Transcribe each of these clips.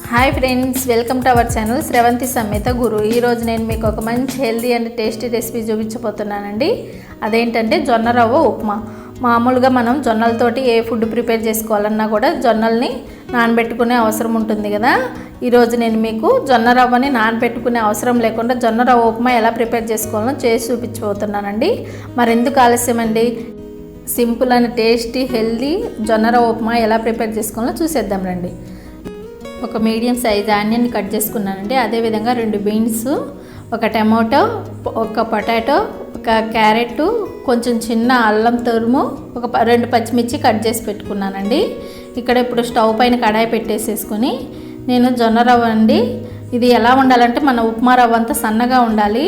Hi friends, welcome to our channel Sravanthi సమేత గురు. ఈరోజు నేను మీకు ఒక మంచి హెల్దీ అండ్ టేస్టీ రెసిపీ చూపించబోతున్నానండి. అదేంటంటే జొన్న రవ్వ ఉప్మా. మామూలుగా మనం జొన్నలతోటి ఏ ఫుడ్ ప్రిపేర్ చేసుకోవాలన్నా కూడా జొన్నల్ని నానబెట్టుకునే అవసరం ఉంటుంది కదా. ఈరోజు నేను మీకు జొన్న రవ్వని నానబెట్టుకునే అవసరం లేకుండా జొన్న రవ్వ ఉప్మా ఎలా ప్రిపేర్ చేసుకోవాలో చేసి చూపించబోతున్నానండి. మరి ఎందుకు ఆలస్యం అండి, సింపుల్ అండ్ టేస్టీ హెల్దీ జొన్న రవ్వ ఉప్మా ఎలా ప్రిపేర్ చేసుకోవాలో చూసేద్దాం రండి. ఒక మీడియం సైజ్ ఆనియన్ కట్ చేసుకున్నానండి. అదేవిధంగా 2 బీన్స్, ఒక టమాటో, ఒక పొటాటో, ఒక క్యారెట్, కొంచెం చిన్న అల్లం తురుము, ఒక 2 పచ్చిమిర్చి కట్ చేసి పెట్టుకున్నానండి. ఇక్కడ ఇప్పుడు స్టవ్ పైన కడాయి పెట్టేసేసుకొని నేను జొన్న రవ్వ అండి, ఇది ఎలా ఉండాలంటే మన ఉప్మా రవ్వ అంతా సన్నగా ఉండాలి.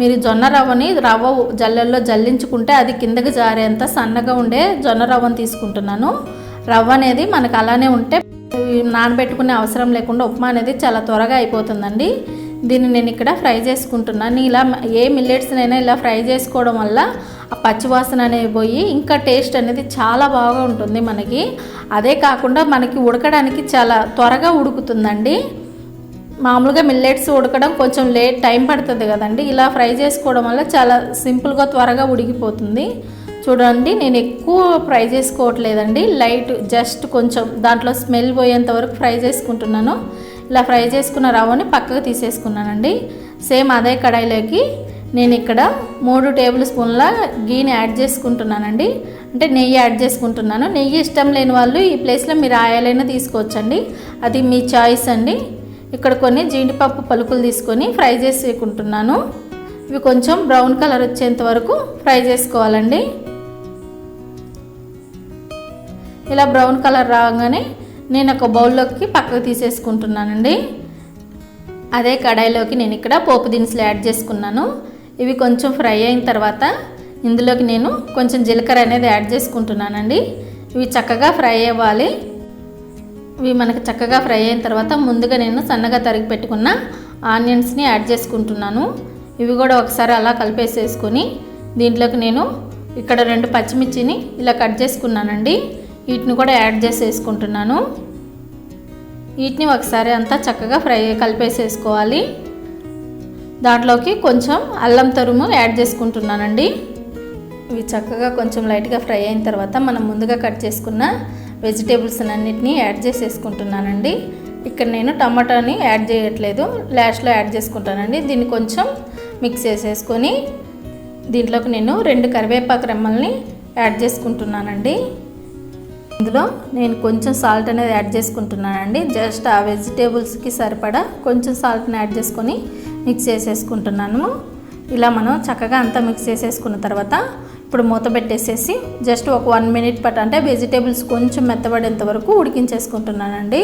మీరు జొన్న రవ్వని రవ్వ జల్లెల్లో జల్లించుకుంటే అది కిందకి జారేంత సన్నగా ఉండే జొన్న రవ్వని తీసుకుంటున్నాను. రవ్వ అనేది మనకు అలానే ఉంటే నానబెట్టుకునే అవసరం లేకుండా ఉప్మా అనేది చాలా త్వరగా అయిపోతుందండి. దీన్ని నేను ఇక్కడ ఫ్రై చేసుకుంటున్నాను. ఇలా ఏ మిల్లెట్స్నైనా ఇలా ఫ్రై చేసుకోవడం వల్ల ఆ పచ్చివాసన అనేది పోయి ఇంకా టేస్ట్ అనేది చాలా బాగా ఉంటుంది మనకి. అదే కాకుండా మనకి ఉడకడానికి చాలా త్వరగా ఉడుకుతుందండి. మామూలుగా మిల్లెట్స్ ఉడకడం కొంచెం టైం పడుతుంది కదండి. ఇలా ఫ్రై చేసుకోవడం వల్ల చాలా సింపుల్గా త్వరగా ఉడికిపోతుంది. చూడండి, నేను ఎక్కువ ఫ్రై చేసుకోవట్లేదండి, లైట్ జస్ట్ కొంచెం దాంట్లో స్మెల్ పోయేంత వరకు ఫ్రై చేసుకుంటున్నాను. ఇలా ఫ్రై చేసుకున్న రవ్వని పక్కకు తీసేసుకున్నానండి. సేమ్ అదే కడాయిలోకి నేను ఇక్కడ 3 టేబుల్ స్పూన్ల గీని యాడ్ చేసుకుంటున్నానండి. అంటే నెయ్యి యాడ్ చేసుకుంటున్నాను. నెయ్యి ఇష్టం లేని వాళ్ళు ఈ ప్లేస్లో మీరు ఆయిల్ అయినా తీసుకోవచ్చండి, అది మీ చాయిస్ అండి. ఇక్కడ కొన్ని జీడిపప్పు పలుకులు తీసుకొని ఫ్రై చేసుకుంటున్నాను. ఇవి కొంచెం బ్రౌన్ కలర్ వచ్చేంత వరకు ఫ్రై చేసుకోవాలండి. ఇలా బ్రౌన్ కలర్ రాగానే నేను ఒక బౌల్లోకి పక్కకు తీసేసుకుంటున్నానండి. అదే కడాయిలోకి నేను ఇక్కడ పోపు దినుసులు యాడ్ చేసుకున్నాను. ఇవి కొంచెం ఫ్రై అయిన తర్వాత ఇందులోకి నేను కొంచెం జీలకర్ర అనేది యాడ్ చేసుకుంటున్నానండి. ఇవి చక్కగా ఫ్రై అవ్వాలి. ఇవి మనకు చక్కగా ఫ్రై అయిన తర్వాత ముందుగా నేను సన్నగా తరిగి పెట్టుకున్న ఆనియన్స్ని యాడ్ చేసుకుంటున్నాను. ఇవి కూడా ఒకసారి అలా కలిపేసేసుకొని దీంట్లోకి నేను ఇక్కడ 2 పచ్చిమిర్చిని ఇలా కట్ చేసుకున్నానండి. వీటిని కూడా యాడ్ చేసేసుకుంటున్నాను. వీటిని ఒకసారి అంతా చక్కగా కలిపేసేసుకోవాలి. దాంట్లోకి కొంచెం అల్లం తురుము యాడ్ చేసుకుంటున్నానండి. ఇవి చక్కగా కొంచెం లైట్గా ఫ్రై అయిన తర్వాత మనం ముందుగా కట్ చేసుకున్న వెజిటేబుల్స్ అన్నిటినీ యాడ్ చేసేసుకుంటున్నానండి. ఇక్కడ నేను టమాటాని యాడ్ చేయట్లేదు, లాస్ట్లో యాడ్ చేసుకుంటానండి. దీన్ని కొంచెం మిక్స్ చేసేసుకొని దీంట్లోకి నేను 2 కరివేపాకు రెమ్మల్ని యాడ్ చేసుకుంటున్నానండి. ఇందులో నేను కొంచెం సాల్ట్ అనేది యాడ్ చేసుకుంటున్నానండి. జస్ట్ ఆ వెజిటేబుల్స్కి సరిపడా కొంచెం సాల్ట్ని యాడ్ చేసుకొని మిక్స్ చేసేసుకుంటున్నాను. ఇలా మనం చక్కగా అంతా మిక్స్ చేసేసుకున్న తర్వాత ఇప్పుడు మూత పెట్టేసేసి జస్ట్ ఒక 1 మినిట్ అంటే వెజిటేబుల్స్ కొంచెం మెత్తబడేంత వరకు ఉడికించేసుకుంటున్నానండి.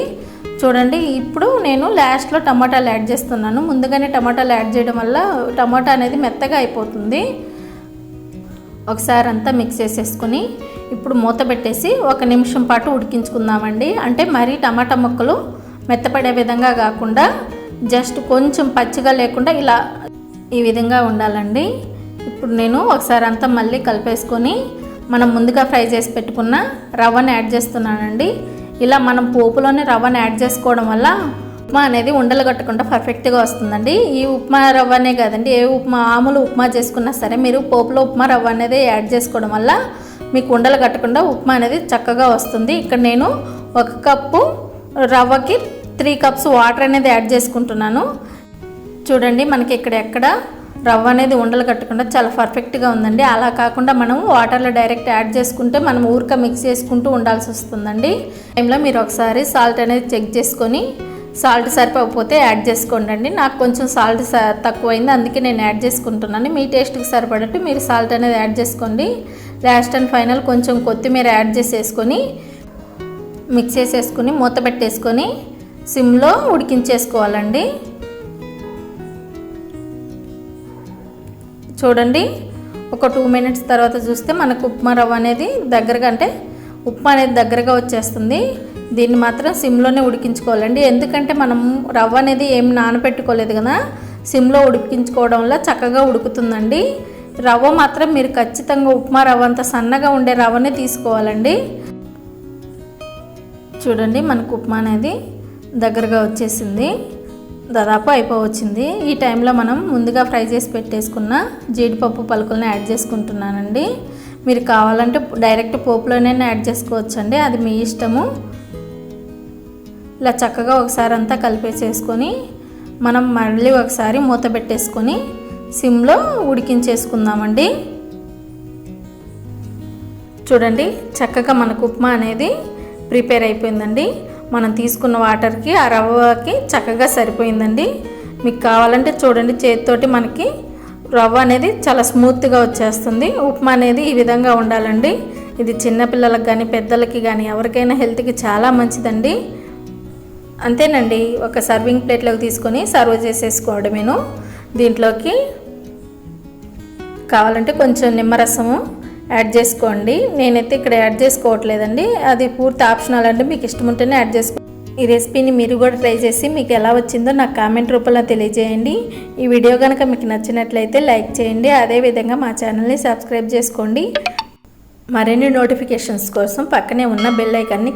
చూడండి, ఇప్పుడు నేను లాస్ట్లో టమాటాలు యాడ్ చేస్తున్నాను. ముందుగానే టమాటాలు యాడ్ చేయడం వల్ల టమాటా అనేది మెత్తగా అయిపోతుంది. ఒకసారి అంతా మిక్స్ చేసేసుకొని ఇప్పుడు మూత పెట్టేసి 1 నిమిషం పాటు ఉడికించుకుందామండి. అంటే మరీ టమాటా ముక్కలు మెత్తపడే విధంగా కాకుండా జస్ట్ కొంచెం పచ్చిగా లేకుండా ఇలా ఈ విధంగా ఉండాలండి. ఇప్పుడు నేను ఒకసారి అంతా మళ్ళీ కలిపేసుకొని మనం ముందుగా ఫ్రై చేసి పెట్టుకున్న రవ్వని యాడ్ చేస్తున్నానండి. ఇలా మనం పోపులోనే రవ్వని యాడ్ చేసుకోవడం వల్ల ఉప్మా అనేది ఉండలు కట్టకుండా పర్ఫెక్ట్గా వస్తుందండి. ఈ ఉప్మా రవ్వనే కాదండి, ఏ మామూలు ఉప్మా చేసుకున్నా సరే మీరు పోపులో ఉప్మా రవ్వ అనేది యాడ్ చేసుకోవడం వల్ల మీకు ఉండలు కట్టకుండా ఉప్మా అనేది చక్కగా వస్తుంది. ఇక్కడ నేను 1 కప్పు రవ్వకి 3 కప్స్ వాటర్ అనేది యాడ్ చేసుకుంటున్నాను. చూడండి, మనకి ఎక్కడ రవ్వ అనేది ఉండలు కట్టకుండా చాలా పర్ఫెక్ట్గా ఉందండి. అలా కాకుండా మనం వాటర్లో డైరెక్ట్ యాడ్ చేసుకుంటే మనం ఊరిక మిక్స్ చేసుకుంటూ ఉండాల్సి వస్తుందండి. టైంలో మీరు ఒకసారి సాల్ట్ అనేది చెక్ చేసుకొని సాల్ట్ సరిపోకపోతే యాడ్ చేసుకోండి. నాకు కొంచెం సాల్ట్ తక్కువైంది, అందుకే నేను యాడ్ చేసుకుంటున్నాను. మీ టేస్ట్కి సరిపడట్టు మీరు సాల్ట్ అనేది యాడ్ చేసుకోండి. లాస్ట్ అండ్ ఫైనల్ కొంచెం కొత్తిమీర యాడ్ చేసేసుకొని మిక్స్ చేసేసుకొని మూత పెట్టేసుకొని సిమ్లో ఉడికించేసుకోవాలండి. చూడండి, ఒక 2 మినిట్స్ తర్వాత చూస్తే మనకు ఉప్మా రవ్వ అనేది ఉప్మా అనేది దగ్గరగా వచ్చేస్తుంది. దీన్ని మాత్రం సిమ్లోనే ఉడికించుకోవాలండి. ఎందుకంటే మనం రవ్వ అనేది ఏం నానబెట్టుకోలేదు కదా, సిమ్లో ఉడికించుకోవడం వల్ల చక్కగా ఉడుకుతుందండి. రవ్వ మాత్రం మీరు ఖచ్చితంగా ఉప్మా రవ్వ అంత సన్నగా ఉండే రవ్వనే తీసుకోవాలండి. చూడండి, మనకు ఉప్మా అనేది దగ్గరగా వచ్చేసింది, దాదాపు అయిపోవచ్చింది. ఈ టైంలో మనం ముందుగా ఫ్రై చేసి పెట్టేసుకున్న జీడిపప్పు పలుకులను యాడ్ చేసుకుంటున్నానండి. మీరు కావాలంటే డైరెక్ట్ పోపులోనే యాడ్ చేసుకోవచ్చండి, అది మీ ఇష్టము. ఇలా చక్కగా ఒకసారి అంతా కలిపేసేసుకొని మనం మళ్ళీ ఒకసారి మూత పెట్టేసుకొని సిమ్లో ఉడికించేసుకుందామండి. చూడండి, చక్కగా మనకు ఉప్మా అనేది ప్రిపేర్ అయిపోయిందండి. మనం తీసుకున్న వాటర్కి ఆ రవ్వకి చక్కగా సరిపోయిందండి. మీకు కావాలంటే చూడండి, చేతితోటి మనకి రవ్వ అనేది చాలా స్మూత్గా వచ్చేస్తుంది. ఉప్మా అనేది ఈ విధంగా ఉండాలండి. ఇది చిన్నపిల్లలకు కానీ పెద్దలకి కానీ ఎవరికైనా హెల్త్కి చాలా మంచిదండి. అంతేనండి, ఒక సర్వింగ్ ప్లేట్లోకి తీసుకొని సర్వ్ చేసేసుకోవడమేను. దీంట్లోకి కావాలంటే కొంచెం నిమ్మరసము యాడ్ చేసుకోండి. నేనైతే ఇక్కడ యాడ్ చేసుకోవట్లేదండి, అది పూర్తి ఆప్షనల్ అండి, మీకు ఇష్టం ఉంటేనే యాడ్ చేసుకోండి. ఈ రెసిపీని మీరు కూడా ట్రై చేసి మీకు ఎలా వచ్చిందో నాకు కామెంట్ రూపంలో తెలియజేయండి. ఈ వీడియో కనుక మీకు నచ్చినట్లయితే లైక్ చేయండి. అదేవిధంగా మా ఛానల్ని సబ్స్క్రైబ్ చేసుకోండి. మరిన్ని నోటిఫికేషన్స్ కోసం పక్కనే ఉన్న బెల్ ఐకాన్ని